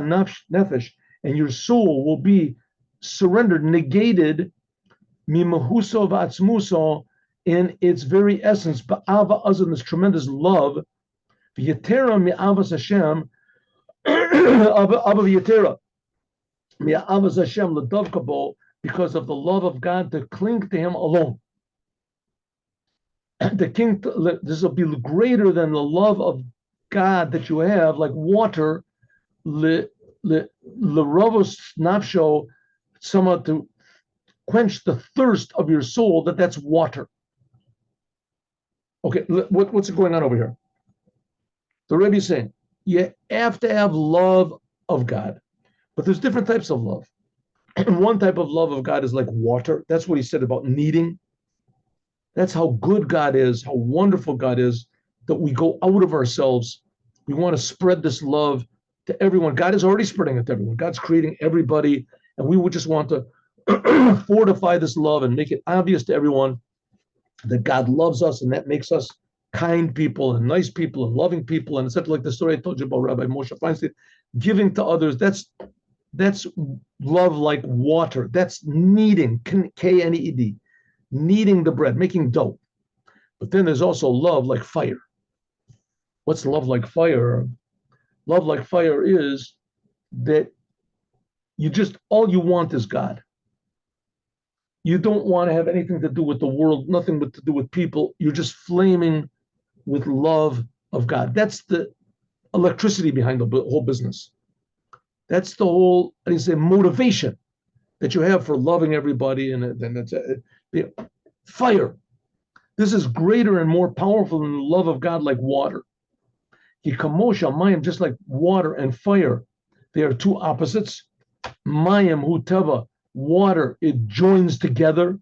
[SPEAKER 1] nefesh, and your soul will be surrendered, negated, mimahuso v'atzmuso, in its very essence, ba'ava azan, this tremendous love, v'yetera mi'avas Hashem, ava v'yetera mi'avas Hashem l'davkabo, because of the love of God, to cling to Him alone. This will be greater than the love of God that you have, like water, l'rovos nafsho, somehow to quench the thirst of your soul, that's water. Okay, what's going on over here? The Rebbe is saying, you have to have love of God, but there's different types of love. One type of love of God is like water. That's what he said about kneading. That's how good God is, how wonderful God is, that we go out of ourselves. We want to spread this love to everyone. God is already spreading it to everyone. God's creating everybody, and we would just want to fortify this love and make it obvious to everyone that God loves us, and that makes us kind people and nice people and loving people. And it's like the story I told you about Rabbi Moshe Feinstein, giving to others. That's love like water. That's kneading, K-N-E-D, kneading the bread, making dough. But then there's also love like fire. What's love like fire? Love like fire is that all you want is God. You don't want to have anything to do with the world, nothing to do with people. You're just flaming with love of God. That's the electricity behind the whole business. That's the whole, how do you say, motivation that you have for loving everybody. And then it's fire. This is greater and more powerful than the love of God, like water. Just like water and fire, they are two opposites. Mayim hu teva, water, it joins together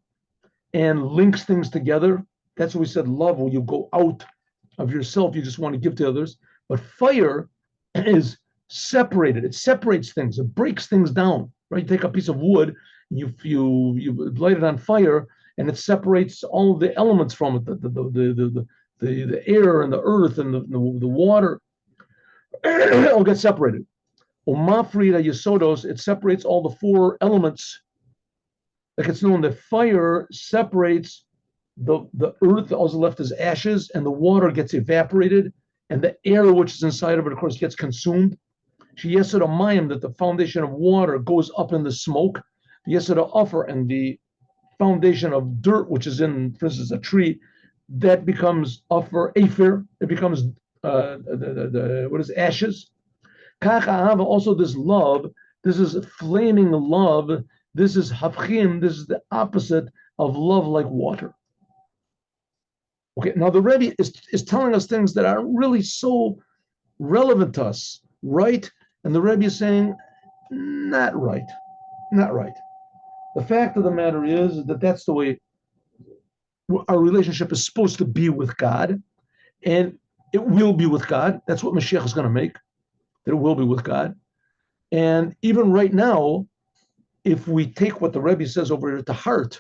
[SPEAKER 1] and links things together. That's what we said, love, when you go out of yourself, you just want to give to others. But fire is separated. It separates things. It breaks things down. Right? You take a piece of wood, you light it on fire, and it separates all of the elements from it, the air and the earth and the water. It all gets separated. Umafrida Yesodos, it separates all the four elements. Like it's known that fire separates the earth, also left as ashes, and the water gets evaporated, and the air which is inside of it, of course, gets consumed. She Yesod Mayim, that the foundation of water goes up in the smoke. The Yesod Offer, and the foundation of dirt, which is in, for instance, a tree, that becomes Offer, Afer, it becomes what is ashes. Kacha also this love, this is flaming love, this is Hafchim, this is the opposite of love like water. Okay, now the Rebbe is telling us things that are really so relevant to us, right? And the Rebbe is saying, not right, not right. The fact of the matter is that that's the way our relationship is supposed to be with God, and it will be with God. That's what Moshiach is going to make, that it will be with God. And even right now, if we take what the Rebbe says over here to heart,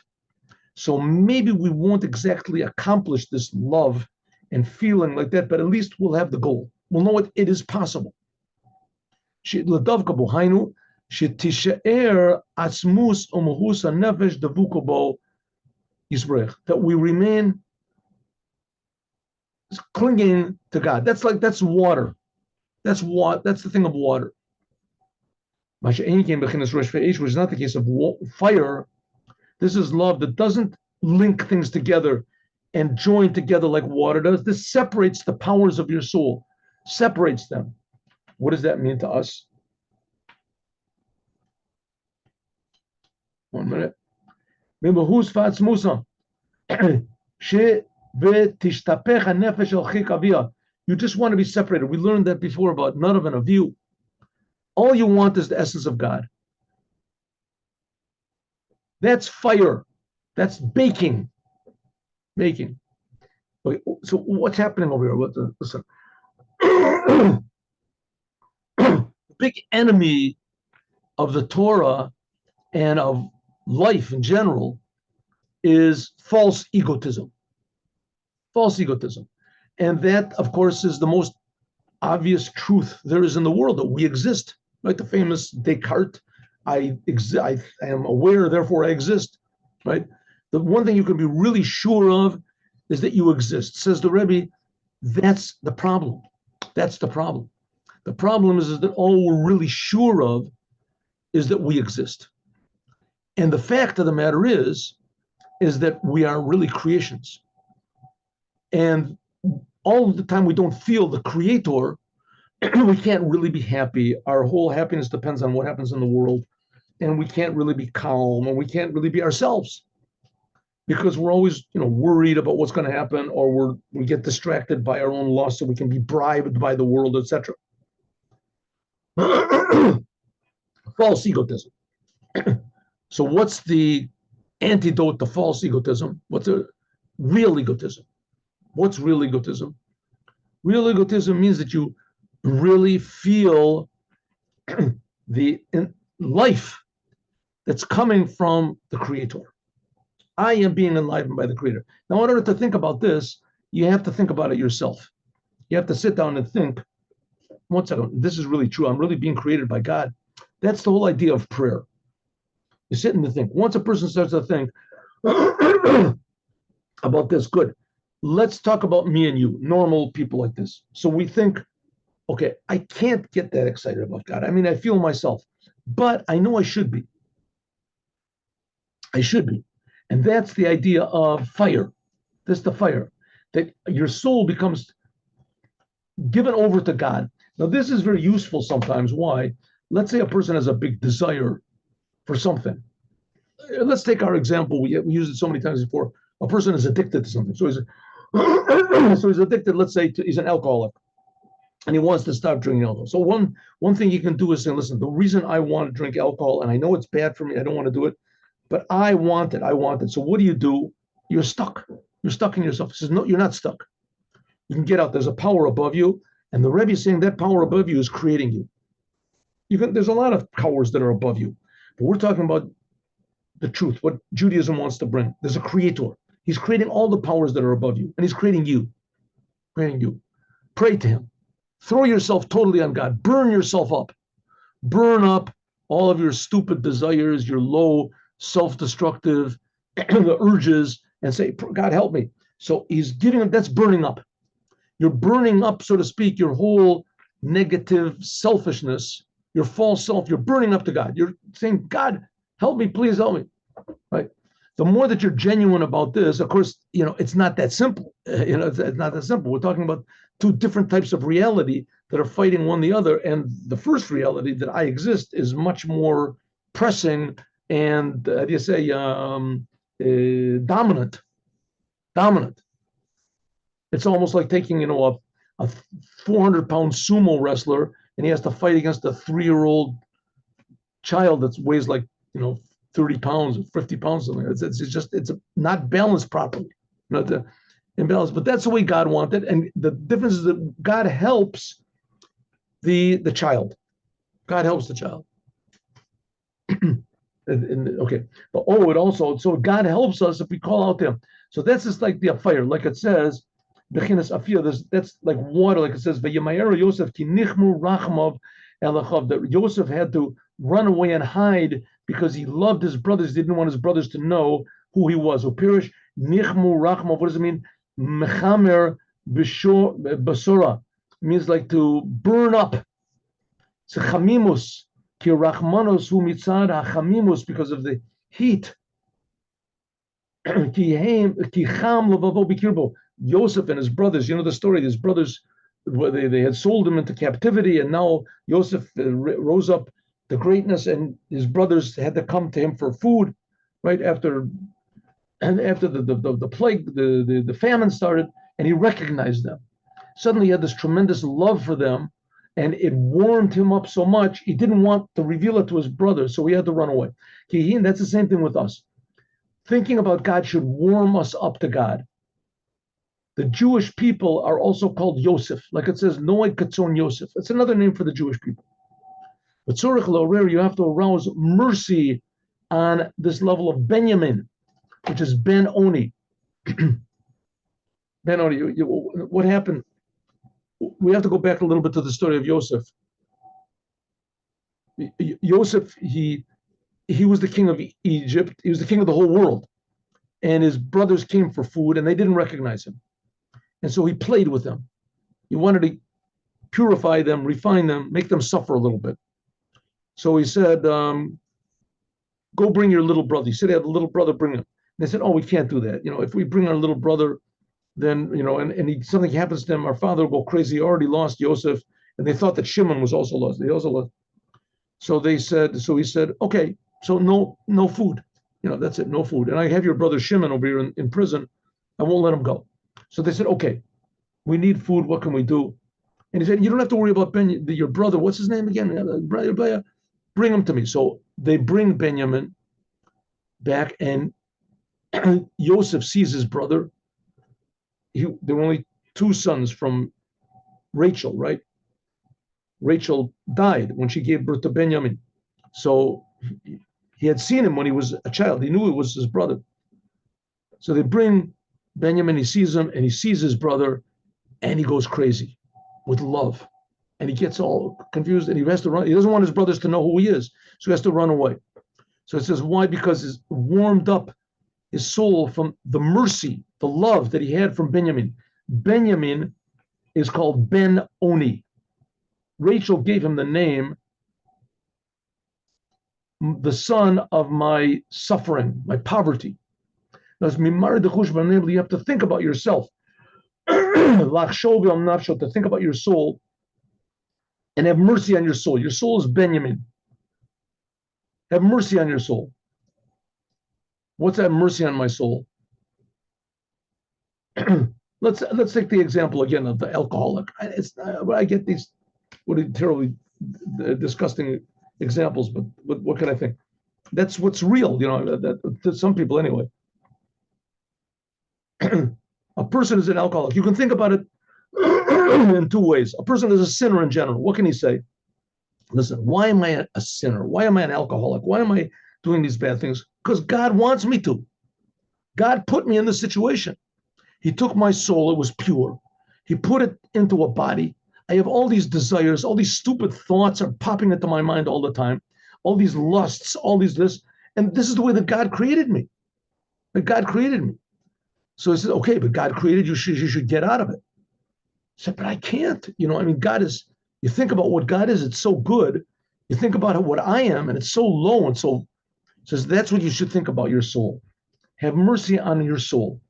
[SPEAKER 1] so maybe we won't exactly accomplish this love and feeling like that, but at least we'll have the goal. We'll know it is possible. That we remain clinging to God. That's water. That's the thing of water. Which is not the case of fire. This is love that doesn't link things together and join together like water does. This separates the powers of your soul, separates them. What does that mean to us? One minute. Remember, who's Fatz Musa? You just want to be separated. We learned that before about none of an aviu. All you want is the essence of God. That's fire. That's baking. Baking. Okay, so what's happening over here? Listen. The big enemy of the Torah and of life in general is false egotism. False egotism. And that, of course, is the most obvious truth there is in the world, that we exist. Like the famous Descartes, I am aware, therefore I exist, right? The one thing you can be really sure of is that you exist. Says the Rebbe, that's the problem. That's the problem. The problem is that all we're really sure of is that we exist. And the fact of the matter is that we are really creations. And all of the time we don't feel the creator, we can't really be happy. Our whole happiness depends on what happens in the world. And we can't really be calm, and we can't really be ourselves, because we're always, worried about what's going to happen, or we get distracted by our own lust, so we can be bribed by the world, etc. False egotism. So what's the antidote to false egotism? What's the real egotism? What's real egotism? Real egotism means that you really feel the life that's coming from the Creator. I am being enlivened by the Creator. Now, in order to think about this, you have to think about it yourself. You have to sit down and think, one second, this is really true. I'm really being created by God. That's the whole idea of prayer. You sit and think. Once a person starts to think about this, good. Let's talk about me and you, normal people like this. So we think, okay, I can't get that excited about God. I mean, I feel myself, but I know I should be. I should be. And that's the idea of fire. That's the fire, that your soul becomes given over to God. Now, this is very useful sometimes. Why? Let's say a person has a big desire for something. Let's take our example. We used it so many times before. A person is addicted to something. So he's addicted, let's say, he's an alcoholic, and he wants to stop drinking alcohol. So one thing you can do is say, listen, the reason I want to drink alcohol, and I know it's bad for me, I don't want to do it, but I want it. I want it. So what do? You're stuck. You're stuck in yourself. He says, no, you're not stuck. You can get out. There's a power above you. And the Rebbe is saying that power above you is creating you. There's a lot of powers that are above you. But we're talking about the truth, what Judaism wants to bring. There's a creator. He's creating all the powers that are above you. And he's creating you. Creating you. Pray to him. Throw yourself totally on God. Burn yourself up. Burn up all of your stupid desires, your low, self-destructive urges, and say, God, help me. So he's giving them, that's burning up. You're burning up, so to speak, your whole negative selfishness, your false self. You're burning up to God. You're saying, God, help me, please help me. Right? The more that you're genuine about this, of course, it's not that simple. It's not that simple. We're talking about two different types of reality that are fighting one the other. And the first reality, that I exist, is much more pressing and, how do you say, dominant. Dominant. It's almost like taking, a 400-pound sumo wrestler, and he has to fight against a 3-year-old child that weighs like, 30 pounds or 50 pounds. Something. It's not balanced properly. Not the imbalance, but that's the way God wanted. And the difference is that God helps the child. God helps the child. Okay, but it also, so God helps us if we call out to him. So that's just like the fire, like it says, that's like water, like it says, Yosef ki nichmu rachmav elachav, that Yosef had to run away and hide because he loved his brothers. He didn't want his brothers to know who he was. Upirish nichmu rachmav. What does it mean? Mechamer basora means like to burn up. It's a chamimus. Ki rachmanos hu mitzad hachamimus, because of the heat. Ki cham levavo bikirbo. Yosef and his brothers, the story, his brothers, they had sold him into captivity, and now Yosef rose up to greatness, and his brothers had to come to him for food, right after the plague, the famine started, and he recognized them. Suddenly he had this tremendous love for them, and it warmed him up so much, he didn't want to reveal it to his brothers, so he had to run away. That's the same thing with us. Thinking about God should warm us up to God. The Jewish people are also called Yosef, like it says, Noed Katzon Yosef. It's another name for the Jewish people. But Tzorich L'Orer, you have to arouse mercy on this level of Benjamin, which is Ben Oni. Ben Oni, what happened? We have to go back a little bit to the story of Yosef. Yosef, he was the king of Egypt. He was the king of the whole world. And his brothers came for food, and they didn't recognize him. And so he played with them. He wanted to purify them, refine them, make them suffer a little bit. So he said, go bring your little brother. He said he had a little brother, bring him. And they said, we can't do that. If we bring our little brother, then, something happens to him, our father will go crazy. He already lost Yosef. And they thought that Shimon was also lost. They also lost. So he said, okay, so no food. That's it, no food. And I have your brother Shimon over here in prison. I won't let him go. So they said, okay, we need food. What can we do? And he said, you don't have to worry about your brother. What's his name again? Bring him to me. So they bring Benjamin, back, and Yosef sees his brother. There were only two sons from Rachel, right? Rachel died when she gave birth to Benjamin. So he had seen him when he was a child. He knew it was his brother. So they bring Benjamin, he sees him, and he sees his brother, and he goes crazy with love. And he gets all confused, and he has to run. He doesn't want his brothers to know who he is, so he has to run away. So it says, why? Because it's warmed up his soul from the mercy, the love that he had from Benjamin. Benjamin is called Ben Oni. Rachel gave him the name, the son of my suffering, my poverty. You have to think about yourself. To think about your soul and have mercy on your soul. Your soul is Benjamin. Have mercy on your soul. What's that mercy on my soul? Let's take the example again of the alcoholic. I get these terribly disgusting examples, but what can I think? That's what's real, that to some people anyway. A person is an alcoholic. You can think about it in two ways. A person is a sinner in general. What can he say? Listen, why am I a sinner? Why am I an alcoholic? Why am I doing these bad things? Because God wants me to. God put me in this situation. He took my soul. It was pure. He put it into a body. I have all these desires. All these stupid thoughts are popping into my mind all the time. All these lusts, all these this. And this is the way that God created me. That God created me. So he said, okay, but God created you. You should get out of it. I said, but I can't. God is, you think about what God is, it's so good. You think about what I am, and it's so low. And so says that's what you should think about your soul. Have mercy on your soul.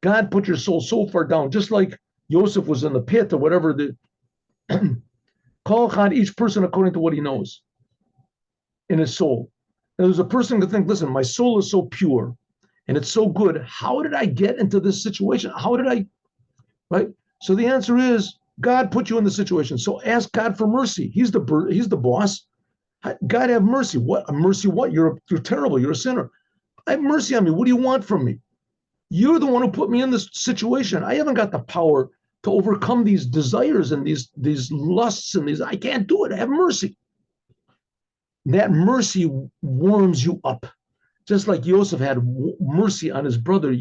[SPEAKER 1] God put your soul so far down, just like Joseph was in the pit or whatever. Call Khan each person according to what he knows in his soul. And there's a person who think, listen, my soul is so pure and it's so good. How did I get into this situation? How did I, right? So the answer is God put you in the situation. So ask God for mercy. He's the boss. God have mercy. What mercy? What? You're terrible. You're a sinner. Have mercy on me. What do you want from me? You're the one who put me in this situation. I haven't got the power to overcome these desires and these lusts and these. I can't do it. Have mercy. That mercy warms you up, just like Joseph had mercy on his brother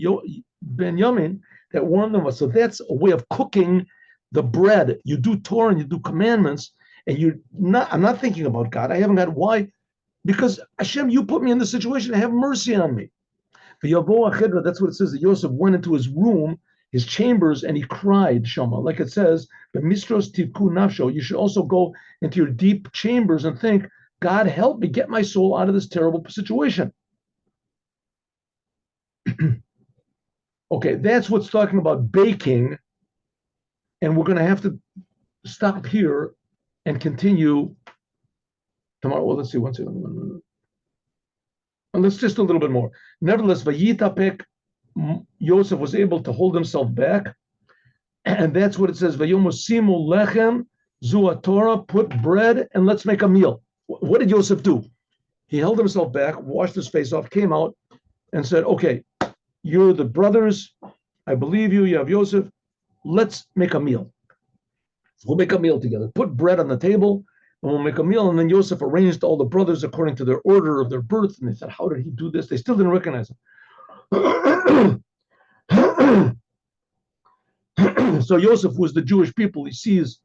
[SPEAKER 1] Benjamin. That warmed them up. So that's a way of cooking the bread. You do Torah and you do commandments, and I'm not thinking about God. I haven't got why, because Hashem, you put me in this situation. Have mercy on me. That's what it says. That Yosef went into his room, his chambers, and he cried. Shama, like it says, you should also go into your deep chambers and think, God, help me get my soul out of this terrible situation. Okay, that's what's talking about baking. And we're going to have to stop here and continue tomorrow. Well, let's see. One second. And let's just a little bit more. Nevertheless, Vayitapek, Yosef was able to hold himself back. And that's what it says. Vayomosimu lechem zua Torah, put bread and let's make a meal. What did Yosef do? He held himself back, washed his face off, came out and said, okay, you're the brothers. I believe you. You have Yosef. Let's make a meal. We'll make a meal together. Put bread on the table and we'll make a meal. And then Yosef arranged all the brothers according to their order of their birth. And they said, how did he do this? They still didn't recognize him. So Yosef was the Jewish people. He sees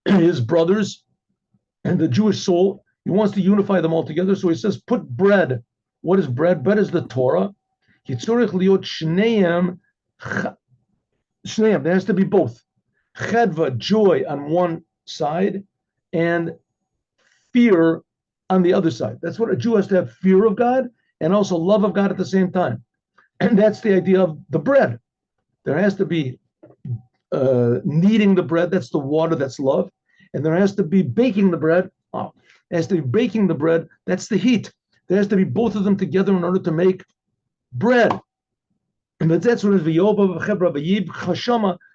[SPEAKER 1] his brothers and the Jewish soul. He wants to unify them all together. So he says, put bread. What is bread? Bread is the Torah. There has to be both. Chedva, joy on one side, and fear on the other side. That's what a Jew has to have, fear of God and also love of God at the same time. And that's the idea of the bread. There has to be kneading the bread. That's the water. That's love. And there has to be baking the bread. Oh, there has to be baking the bread. That's the heat. There has to be both of them together in order to make bread. But that's what is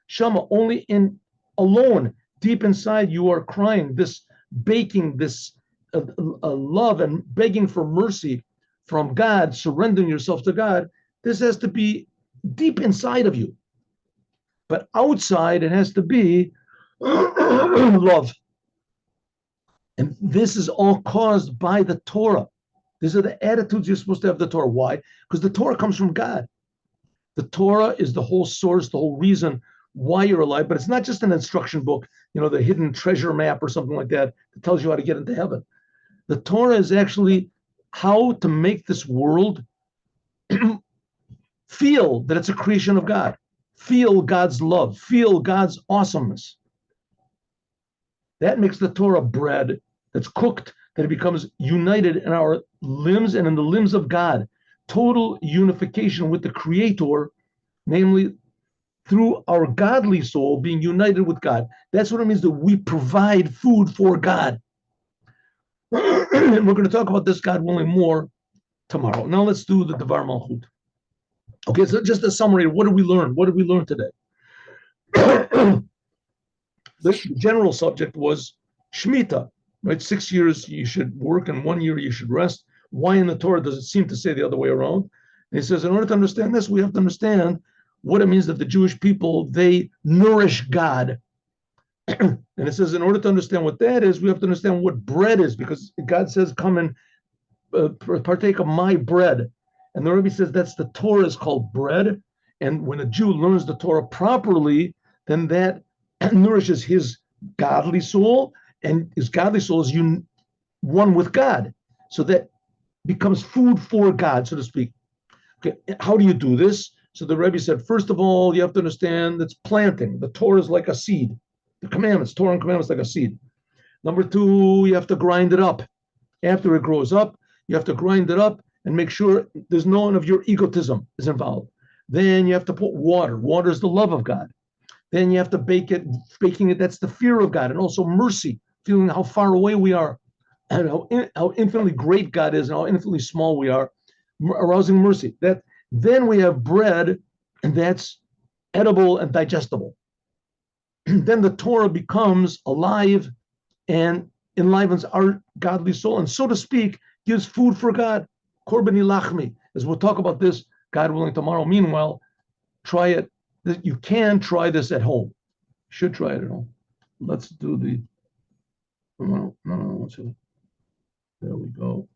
[SPEAKER 1] Shama. Only in alone, deep inside, you are crying. This baking, this a love and begging for mercy from God, surrendering yourself to God, this has to be deep inside of you. But outside, it has to be love. And this is all caused by the Torah. These are the attitudes you're supposed to have the Torah. Why? Because the Torah comes from God. The Torah is the whole source, the whole reason why you're alive. But it's not just an instruction book, the hidden treasure map or something like that tells you how to get into heaven. The Torah is actually how to make this world feel that it's a creation of God, feel God's love, feel God's awesomeness. That makes the Torah bread that's cooked, that it becomes united in our limbs and in the limbs of God. Total unification with the Creator, namely through our godly soul being united with God. That's what it means that we provide food for God. And we're going to talk about this, God willing, more tomorrow. Now let's do the Devar Malchut. Okay, so just a summary. What did we learn? What did we learn today? The general subject was Shemitah, right? 6 years you should work and 1 year you should rest. Why in the Torah does it seem to say the other way around? And he says, in order to understand this, we have to understand what it means that the Jewish people, they nourish God. And it says, in order to understand what that is, we have to understand what bread is, because God says, come and partake of my bread. And the Rebbe says that's the Torah is called bread. And when a Jew learns the Torah properly, then that nourishes his godly soul, and his godly soul is one with God. So that becomes food for God, so to speak. Okay, how do you do this? So the Rebbe said, first of all, you have to understand that's planting. The Torah is like a seed. The commandments, Torah and commandments, like a seed. Number two, you have to grind it up. After it grows up, you have to grind it up and make sure there's none of your egotism is involved. Then you have to put water. Water is the love of God. Then you have to bake it. Baking it, that's the fear of God. And also mercy, feeling how far away we are and how infinitely great God is and how infinitely small we are, arousing mercy. Then we have bread, and that's edible and digestible. Then the Torah becomes alive and enlivens our godly soul, and so to speak, gives food for God. Korban ilachmi, as we'll talk about this, God willing, tomorrow. Meanwhile, try it. You can try this at home. You should try it at home. Let's do the. No. There we go.